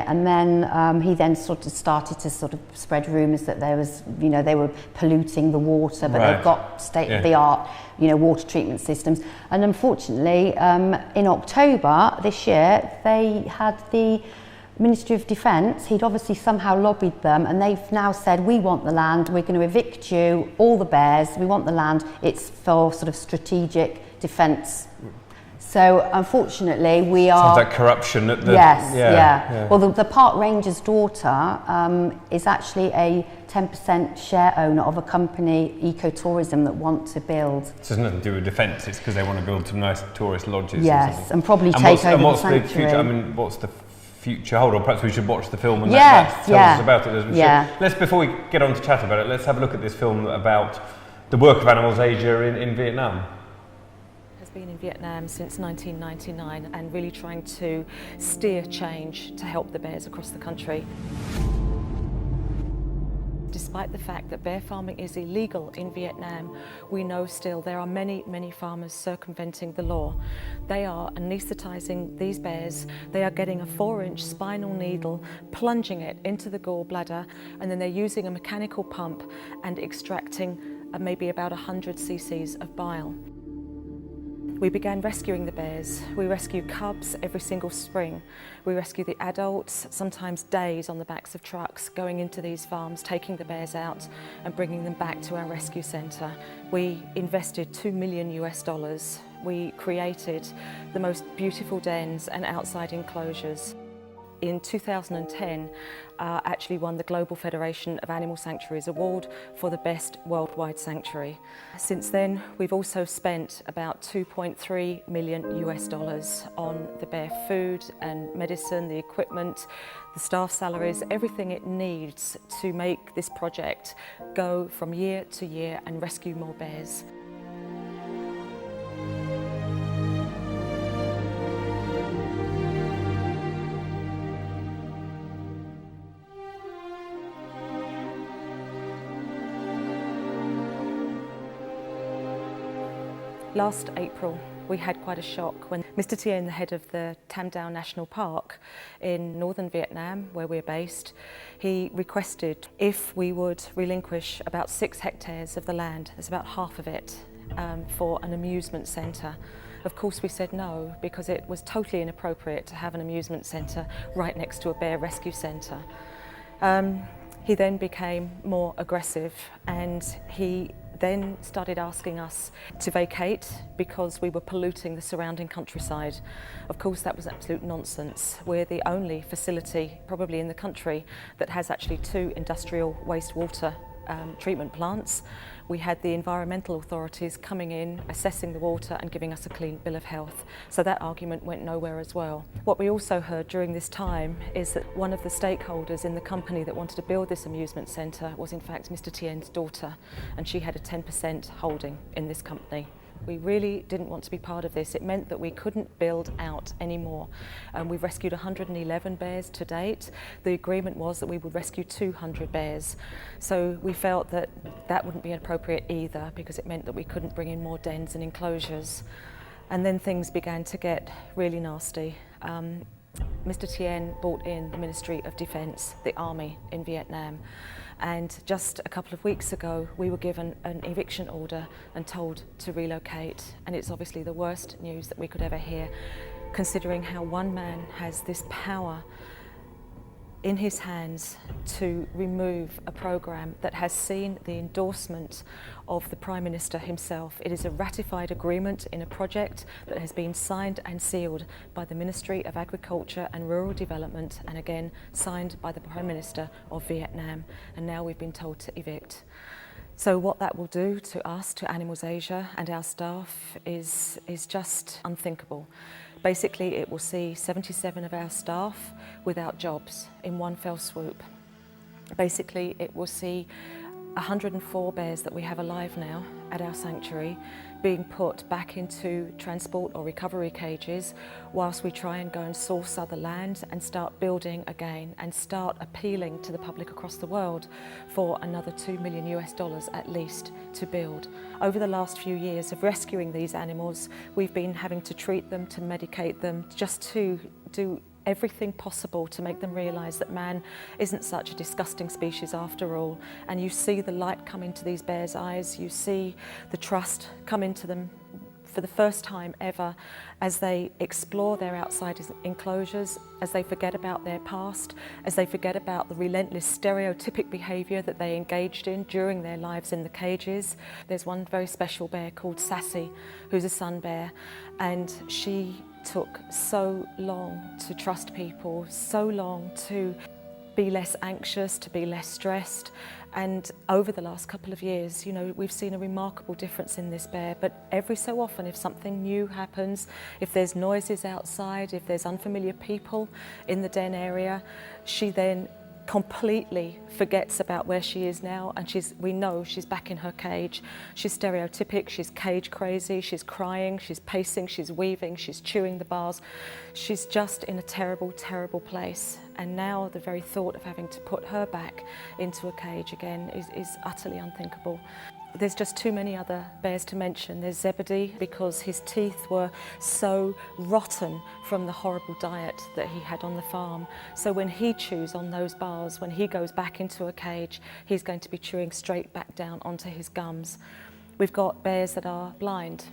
And then he then sort of started to sort of spread rumours that there was, you know, they were polluting the water, but they've got state-of-the-art, you know, water treatment systems. And unfortunately, in October this year, they had the Ministry of Defence, he'd obviously somehow lobbied them, and they've now said, we want the land, we're going to evict you, all the bears, we want the land, it's for sort of strategic defence. So unfortunately, we are... Sounds like corruption at the... Yes, Well, the park ranger's daughter is actually a 10% share owner of a company, Ecotourism, that want to build... This has nothing to do with defence, it's because they want to build some nice tourist lodges. Yes, and probably take over the sanctuary. The future? I mean, what's the future? Hold on, perhaps we should watch the film and that tells us about it. Let's, before we get on to chat about it, let's have a look at this film about the work of Animals Asia in Vietnam. Been in Vietnam since 1999 and really trying to steer change to help the bears across the country. Despite the fact that bear farming is illegal in Vietnam, we know still there are many farmers circumventing the law. They are anaesthetising these bears, they are getting a 4-inch spinal needle, plunging it into the gallbladder, and then they're using a mechanical pump and extracting maybe about 100 cc's of bile. We began rescuing the bears. We rescue cubs every single spring. We rescue the adults, sometimes days on the backs of trucks, going into these farms, taking the bears out and bringing them back to our rescue centre. We invested $2 million. We created the most beautiful dens and outside enclosures. In 2010, actually won the Global Federation of Animal Sanctuaries Award for the best worldwide sanctuary. Since then, we've also spent about $2.3 million on the bear food and medicine, the equipment, the staff salaries, everything it needs to make this project go from year to year and rescue more bears. Last April, we had quite a shock when Mr. Tien, the head of the Tam Dao National Park in northern Vietnam, where we're based, he requested if we would relinquish about 6 hectares of the land, there's about half of it, for an amusement centre. Of course we said no, because it was totally inappropriate to have an amusement centre right next to a bear rescue centre. He then became more aggressive, and he then started asking us to vacate because we were polluting the surrounding countryside. Of course, that was absolute nonsense. We're the only facility, probably in the country, that has actually 2 industrial wastewater treatment plants. We had the environmental authorities coming in, assessing the water and giving us a clean bill of health. So that argument went nowhere as well. What we also heard during this time is that one of the stakeholders in the company that wanted to build this amusement centre was in fact Mr. Tien's daughter, and she had a 10% holding in this company. We really didn't want to be part of this. It meant that we couldn't build out anymore. We've rescued 111 bears to date. The agreement was that we would rescue 200 bears. So we felt that that wouldn't be appropriate either, because it meant that we couldn't bring in more dens and enclosures. And then things began to get really nasty. Mr. Tien brought in the Ministry of Defence, the Army in Vietnam, and just a couple of weeks ago we were given an eviction order and told to relocate, and it's obviously the worst news that we could ever hear, considering how one man has this power in his hands to remove a programme that has seen the endorsement of the Prime Minister himself. It is a ratified agreement in a project that has been signed and sealed by the Ministry of Agriculture and Rural Development, and again signed by the Prime Minister of Vietnam, and now we've been told to evict. So what that will do to us, to Animals Asia and our staff is just unthinkable. Basically, it will see 77 of our staff without jobs in one fell swoop. Basically, it will see 104 bears that we have alive now at our sanctuary being put back into transport or recovery cages whilst we try and go and source other land and start building again and start appealing to the public across the world for another $2 million at least to build. Over the last few years of rescuing these animals, we've been having to treat them, to medicate them, just to do everything possible to make them realise that man isn't such a disgusting species after all. And you see the light come into these bears' eyes, you see the trust come into them for the first time ever as they explore their outside enclosures, as they forget about their past, as they forget about the relentless stereotypic behaviour that they engaged in during their lives in the cages. There's one very special bear called Sassy, who's a sun bear, and she took so long to trust people, so long to be less anxious, to be less stressed. And over the last couple of years, you know, we've seen a remarkable difference in this bear. But every so often, if something new happens, if there's noises outside, if there's unfamiliar people in the den area, she then completely forgets about where she is now, and we know she's back in her cage. She's stereotypic, she's cage crazy, she's crying, she's pacing, she's weaving, she's chewing the bars. She's just in a terrible, terrible place. And now the very thought of having to put her back into a cage again is utterly unthinkable. There's just too many other bears to mention. There's Zebedee, because his teeth were so rotten from the horrible diet that he had on the farm. So when he chews on those bars, when he goes back into a cage, he's going to be chewing straight back down onto his gums. We've got bears that are blind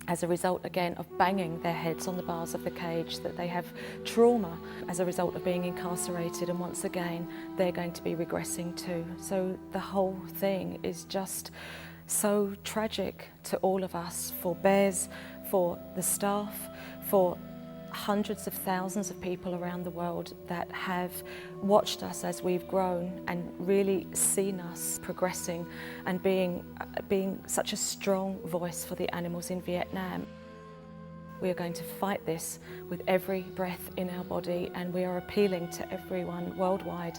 as a result, again, of banging their heads on the bars of the cage, that they have trauma as a result of being incarcerated, and once again, they're going to be regressing too. So the whole thing is just so tragic to all of us, for bears, for the staff, for hundreds of thousands of people around the world that have watched us as we've grown and really seen us progressing and being such a strong voice for the animals in Vietnam. We are going to fight this with every breath in our body, and we are appealing to everyone worldwide.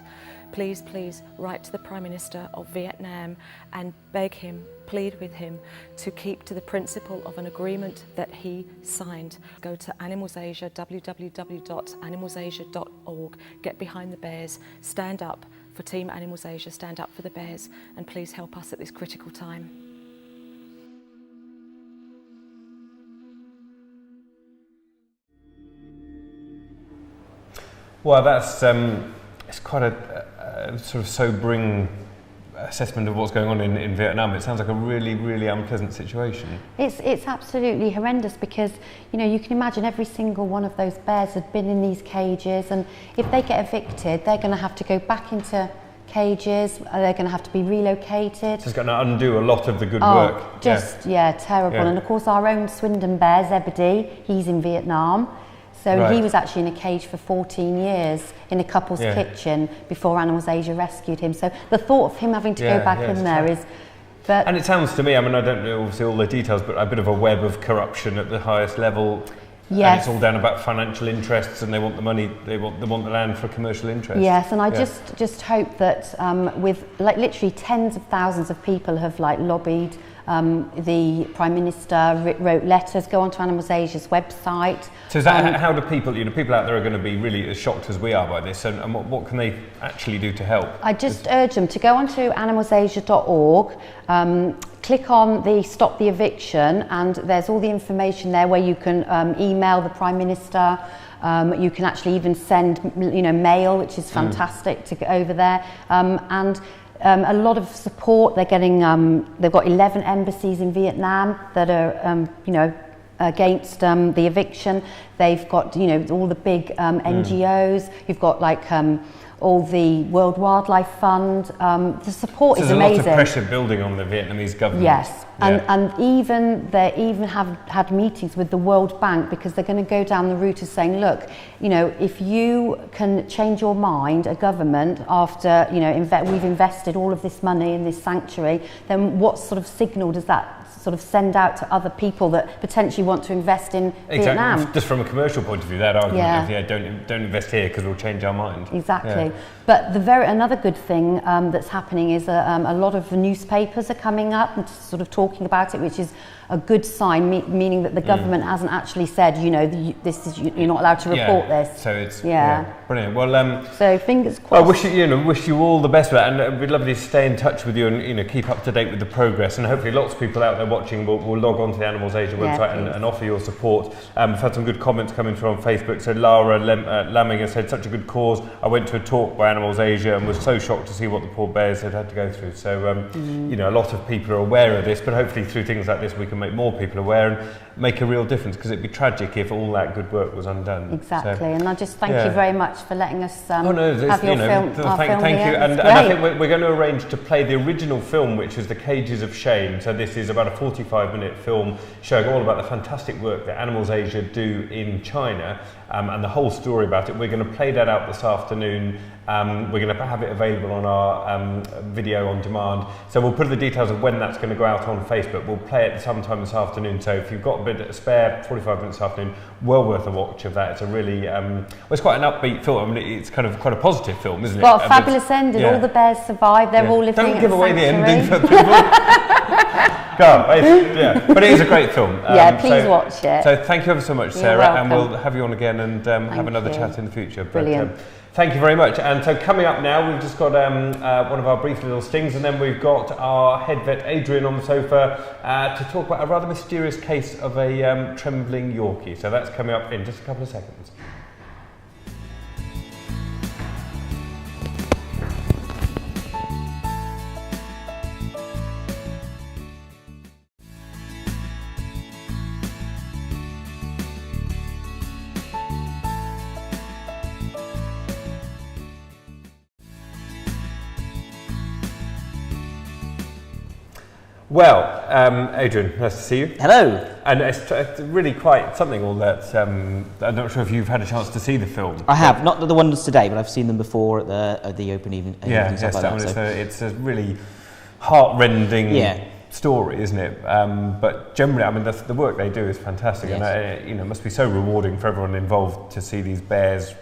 Please, please write to the Prime Minister of Vietnam and beg him, plead with him to keep to the principle of an agreement that he signed. Go to Animals Asia, www.animalsasia.org. Get behind the bears, stand up for Team Animals Asia, stand up for the bears, and please help us at this critical time. Well, that's it's quite a sort of sobering assessment of what's going on in Vietnam. It sounds like a really, really unpleasant situation. It's absolutely horrendous, because you know, you can imagine every single one of those bears had been in these cages, and if they get evicted, they're going to have to go back into cages. They're going to have to be relocated. It's going to undo a lot of the good work. Yeah, terrible. Yeah. And of course, our own Swindon bear, Zebedee, he's in Vietnam. So Right. he was actually in a cage for 14 years in a couple's kitchen before Animals Asia rescued him. So the thought of him having to go back in there is... But and it sounds to me, I mean, I don't know obviously all the details, but a bit of a web of corruption at the highest level. Yes. And it's all down about financial interests, and they want the money, they want the land for commercial interests. Yes, and I just hope that with like literally tens of thousands of people have like lobbied The Prime Minister wrote letters. Go onto Animals Asia's website. So is that how do people, people out there are going to be really as shocked as we are by this, and what can they actually do to help? I just urge them to go onto animalsasia.org, click on the Stop the Eviction, and there's all the information there where you can email the Prime Minister. You can actually even send, mail, which is fantastic to get over there, and a lot of support. They're getting. They've got 11 embassies in Vietnam that are, against the eviction. They've got, all the big NGOs. You've got all the World Wildlife Fund. The support is amazing. There's a lot of pressure building on the Vietnamese government. Yes, and they have had meetings with the World Bank, because they're going to go down the route of saying, look, if you can change your mind, a government, after we've invested all of this money in this sanctuary, then what sort of signal does that sort of send out to other people that potentially want to invest in Vietnam? Just from a commercial point of view, that argument of don't invest here because we'll change our mind. Exactly. But another good thing that's happening is a lot of newspapers are coming up and sort of talking about it, which is a good sign, meaning that the government hasn't actually said, you're not allowed to report this. So it's brilliant. Well, so fingers crossed. I wish you all the best with that, and we'd love to stay in touch with you and keep up to date with the progress. And hopefully, lots of people out there watching will log on to the Animals Asia website and offer your support. We've had some good comments coming through on Facebook. So Lara Lamming has said, such a good cause. I went to a talk by Animals Asia and was so shocked to see what the poor bears had to go through. So a lot of people are aware of this, but hopefully through things like this we can make more people aware and make a real difference, because it'd be tragic if all that good work was undone. Exactly, and I just thank you very much for letting us have your film. Thank you, and I think we're going to arrange to play the original film, which is The Cages of Shame. So this is about a 45-minute film showing all about the fantastic work that Animals Asia do in China, and the whole story about it. We're going to play that out this afternoon. We're going to have it available on our video on demand. So we'll put the details of when that's going to go out on Facebook. We'll play it sometime this afternoon. So if you've got a bit of spare 45 minutes this afternoon, well worth a watch of that. It's a really, it's quite an upbeat film. I mean, it's kind of quite a positive film, isn't it? Well, a fabulous ending. All the bears survived. They're all living Don't at give away sanctuary. the ending for people. But it is a great film. Please watch it. So thank you ever so much, Sarah, welcome. and we'll have you on again and have another chat in the future. Brilliant. But, thank you very much. And so coming up now, we've just got one of our brief little stings, and then we've got our head vet Adrian on the sofa to talk about a rather mysterious case of a trembling Yorkie. So that's coming up in just a couple of seconds. Well, Adrian, nice to see you. Hello. And it's really quite something, all that. I'm not sure if you've had a chance to see the film. I have, not the ones today, but I've seen them before at the open evening. Stuff like that, it's a really heart-rending story, isn't it? But generally, I mean, the work they do is fantastic, and it must be so rewarding for everyone involved to see these bears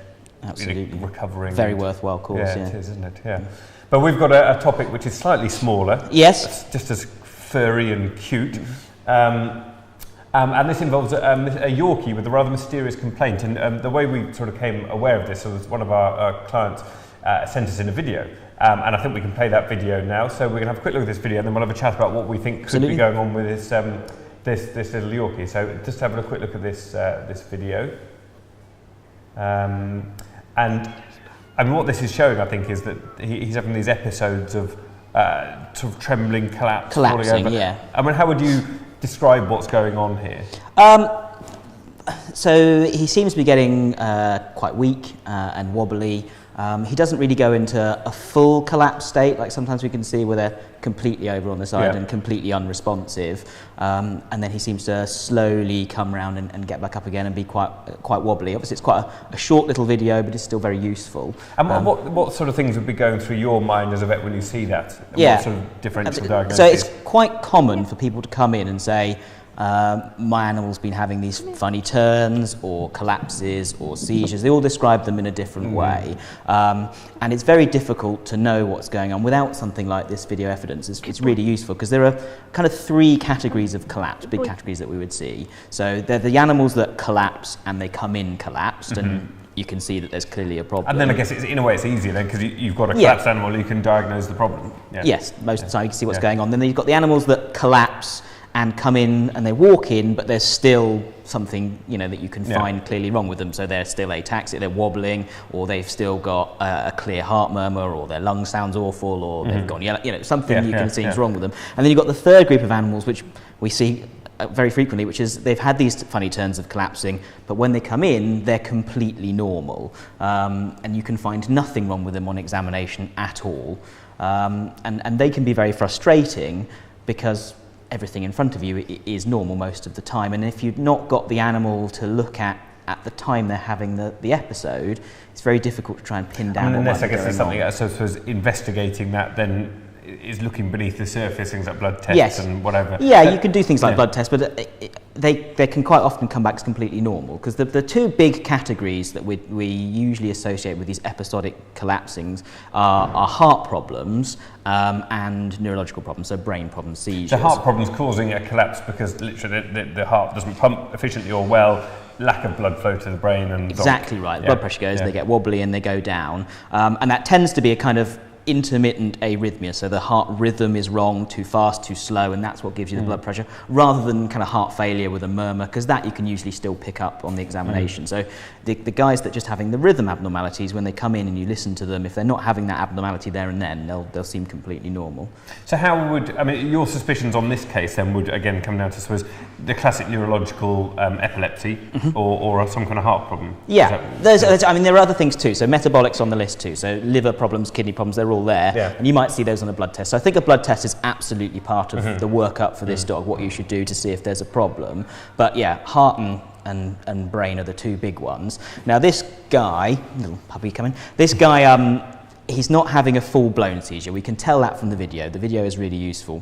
recovering. Very worthwhile cause. Yeah, it is, isn't it? Yeah. But we've got a topic which is slightly smaller. Yes. Just as furry and cute. And this involves a Yorkie with a rather mysterious complaint. And the way we sort of came aware of this was one of our clients sent us in a video. And I think we can play that video now. So we're going to have a quick look at this video, and then we'll have a chat about what we think could be going on with this this little Yorkie. So just having a quick look at this video. And I mean, what this is showing, I think, is that he's having these episodes of sort of trembling, collapsing. Yeah. I mean, how would you describe what's going on here? So he seems to be getting quite weak and wobbly. He doesn't really go into a full collapse state, like sometimes we can see where they're completely over on the side and completely unresponsive. And then he seems to slowly come round and get back up again and be quite wobbly. Obviously, it's quite a short little video, but it's still very useful. And what sort of things would be going through your mind as a vet when you see that? What sort of differential diagnosis? So it's quite common for people to come in and say, my animal's been having these funny turns or collapses or seizures. They all describe them in a different way. And it's very difficult to know what's going on without something like this video evidence. It's really useful because there are kind of 3 categories of collapse, big categories that we would see. So they're the animals that collapse and they come in collapsed, and you can see that there's clearly a problem. And then I guess in a way it's easier then because you've got a collapsed animal, you can diagnose the problem. Yeah. Yes, most of the time you can see what's going on. Then you've got the animals that collapse and come in and they walk in, but there's still something, you know, that you can find clearly wrong with them. So they're still ataxic, they're wobbling, or they've still got a clear heart murmur, or their lung sounds awful, or they've gone yellow, you know, something you can see is wrong with them. And then you've got the third group of animals, which we see very frequently, which is they've had these funny turns of collapsing, but when they come in, they're completely normal. And you can find nothing wrong with them on examination at all. And they can be very frustrating because everything in front of you is normal most of the time, and if you've not got the animal to look at the time they're having the episode, it's very difficult to try and pin down. Unless I guess there's something else, so I suppose investigating that then is looking beneath the surface, things like blood tests and whatever. Yeah, you can do things like blood tests, but they can quite often come back as completely normal, because the 2 big categories that we usually associate with these episodic collapsings are heart problems and neurological problems, so brain problems, seizures. The heart problems causing a collapse because literally the heart doesn't pump efficiently or well, lack of blood flow to the brain and exactly right. Blood pressure goes, they get wobbly and they go down, and that tends to be a kind of intermittent arrhythmia, so the heart rhythm is wrong, too fast, too slow, and that's what gives you the blood pressure, rather than kind of heart failure with a murmur, because that you can usually still pick up on the examination. So the guys that just having the rhythm abnormalities, when they come in and you listen to them, if they're not having that abnormality there and then, they'll seem completely normal. So how would, I mean, your suspicions on this case then would again come down to, I suppose, the classic neurological epilepsy or some kind of heart problem? Yeah, I mean, there are other things too, so metabolics on the list too, so liver problems, kidney problems, they're all there, and you might see those on a blood test. So I think a blood test is absolutely part of the workup for this dog, what you should do to see if there's a problem. But yeah, heart and brain are the 2 big ones. Now this guy, little puppy coming, this guy, he's not having a full-blown seizure. We can tell that from the video. The video is really useful.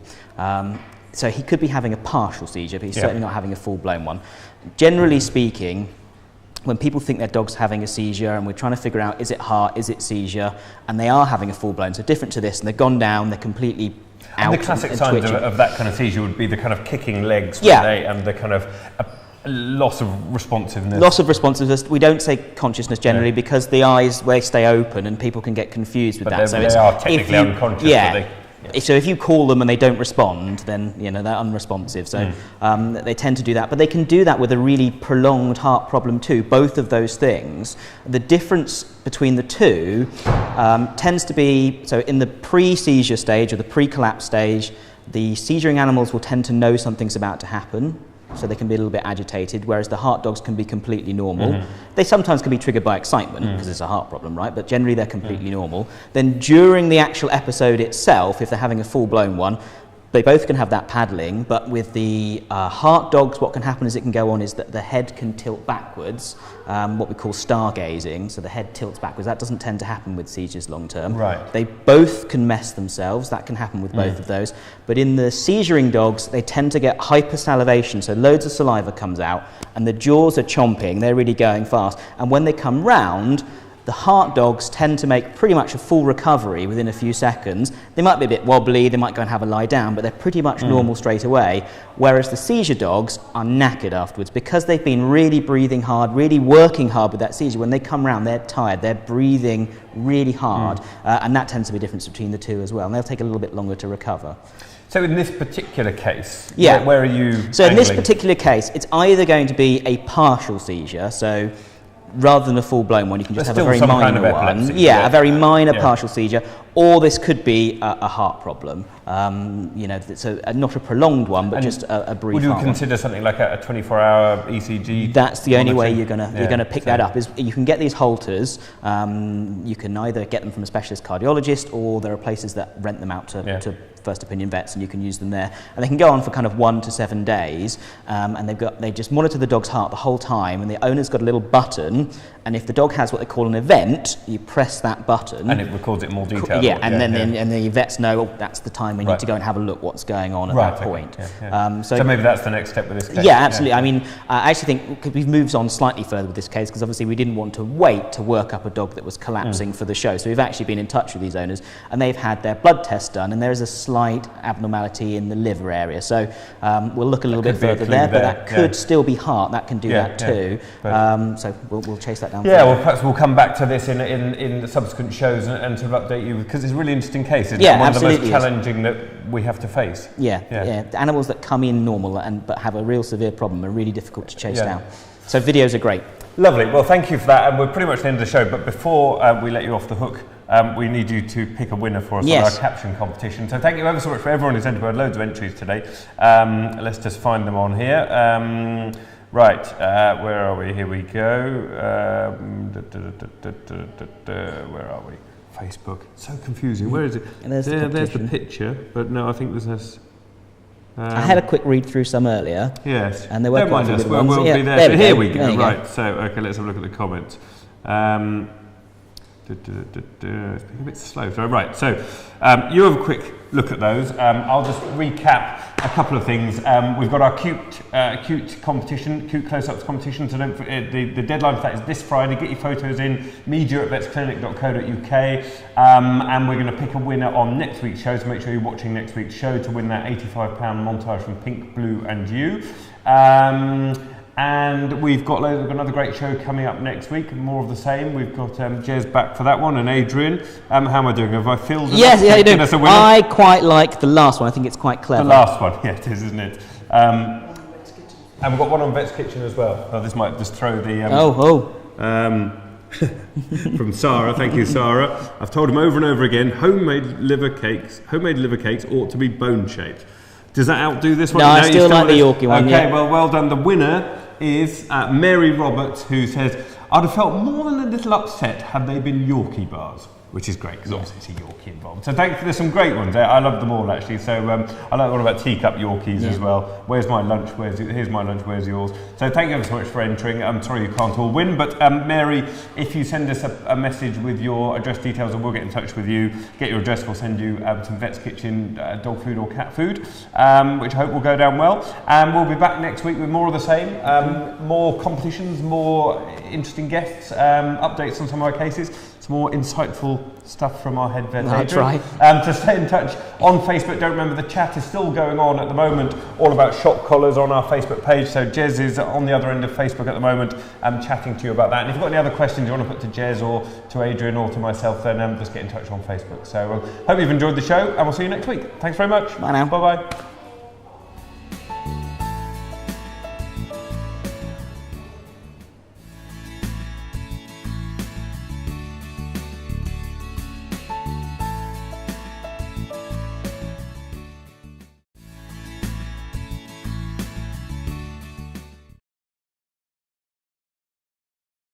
So he could be having a partial seizure, but he's certainly not having a full-blown one. Generally speaking, when people think their dog's having a seizure and we're trying to figure out, is it heart, is it seizure, and they are having a full-blown, so different to this, and they've gone down, they're completely out. And the classic signs of that kind of seizure would be the kind of kicking legs and the kind of loss of responsiveness. Loss of responsiveness. We don't say consciousness generally because the eyes, they stay open and people can get confused with that. So they are technically unconscious. So if you call them and they don't respond, then you know they're unresponsive. So they tend to do that, but they can do that with a really prolonged heart problem too. Both of those things. The difference between the 2 tends to be, so in the pre-seizure stage or the pre-collapse stage, the seizuring animals will tend to know something's about to happen. So they can be a little bit agitated, whereas the heart dogs can be completely normal. They sometimes can be triggered by excitement because it's a heart problem, right? But generally they're completely normal. Then during the actual episode itself, if they're having a full-blown one, they both can have that paddling, but with the heart dogs, what can happen is it can go on is that the head can tilt backwards, what we call stargazing, so the head tilts backwards. That doesn't tend to happen with seizures long term. Right. They both can mess themselves, that can happen with both of those, but in the seizuring dogs, they tend to get hypersalivation, so loads of saliva comes out, and the jaws are chomping, they're really going fast, and when they come round, the heart dogs tend to make pretty much a full recovery within a few seconds. They might be a bit wobbly, they might go and have a lie down, but they're pretty much normal straight away. Whereas the seizure dogs are knackered afterwards because they've been really breathing hard, really working hard with that seizure. When they come round, they're tired, they're breathing really hard, and that tends to be a difference between the 2 as well. And they'll take a little bit longer to recover. So in this particular case, yeah. where are you So in this particular case, it's either going to be a partial seizure, so rather than a full-blown one, you can just have a very minor one. Yeah, a very minor partial seizure, or this could be a heart problem. You know, so not a prolonged one, but just a brief. Would you consider something like a 24-hour ECG? That's the only way you're gonna pick that up. Is you can get these halters. You can either get them from a specialist cardiologist, or there are places that rent them out to first opinion vets, and you can use them there, and they can go on for kind of 1 to 7 days, and they just monitor the dog's heart the whole time, and the owner's got a little button, and if the dog has what they call an event, you press that button. And it records it in more detail. Yeah, and then the vets know, oh, that's the time we need to go and have a look what's going on at that point. So maybe that's the next step with this case. Yeah, absolutely. I mean, I actually think we've moved on slightly further with this case because obviously we didn't want to wait to work up a dog that was collapsing for the show. So we've actually been in touch with these owners and they've had their blood test done and there is a slight abnormality in the liver area. So we'll look a little bit further there, but that could still be heart. That can do that too. So we'll chase that down. Yeah, well, perhaps we'll come back to this in the subsequent shows and sort of update you because it's a really interesting case. It's one of the most challenging that we have to face. Yeah. The animals that come in normal but have a real severe problem are really difficult to chase down. So videos are great. Lovely. Well, thank you for that. And we're pretty much at the end of the show. But before we let you off the hook, we need you to pick a winner for us on our caption competition. So thank you ever so much for everyone who's entered. We had loads of entries today. Let's just find them on here. Right, where are we? Here we go. Where are we? Facebook. So confusing. Where is it? And there's the picture. But no, I think there's this. I had a quick read through some earlier. Yes. And there were quite a few good ones. We'll be there. So here we go. Right. So okay, let's have a look at the comments. It's being a bit slow. So right. So you have a quick look at those. I'll just recap a couple of things. We've got our cute competition, cute close-ups competition. So don't forget, the deadline for that is this Friday. Get your photos in, media@vetsclinic.co.uk, and we're going to pick a winner on next week's show. So make sure you're watching next week's show to win that £85 montage from Pink, Blue, and You. And we've got another great show coming up next week, more of the same. We've got Jez back for that one, and Adrian. How am I doing? Have I filled it? Yes, yeah, you do. I quite like the last one. I think it's quite clever. The last one, yeah, it is, isn't it? And we've got one on Vet's Kitchen as well. Oh, this might just throw the... from Sarah, thank you, Sarah. I've told him over and over again, homemade liver cakes ought to be bone-shaped. Does that outdo this one? No, I still like the Yorkie one. Okay, well done. The winner is Mary Roberts, who says, I'd have felt more than a little upset had they been Yorkie bars, which is great because obviously it's a Yorkie involved. So thank you. There's some great ones. I love them all actually. So I like one about teacup Yorkies as well. Where's my lunch? Here's my lunch. Where's yours? So thank you ever so much for entering. I'm sorry you can't all win, but Mary, if you send us a message with your address details, and we'll get in touch with you. Get your address. We'll send you some Vet's Kitchen dog food or cat food, which I hope will go down well. And we'll be back next week with more of the same. More competitions, more interesting guests, updates on some of our cases. More insightful stuff from our head vet. That's right. To stay in touch on Facebook, don't remember the chat is still going on at the moment, all about shock collars on our Facebook page. So Jez is on the other end of Facebook at the moment, chatting to you about that. And if you've got any other questions you want to put to Jez or to Adrian or to myself, then just get in touch on Facebook. So hope you've enjoyed the show and we'll see you next week. Thanks very much. Bye now. Bye-bye.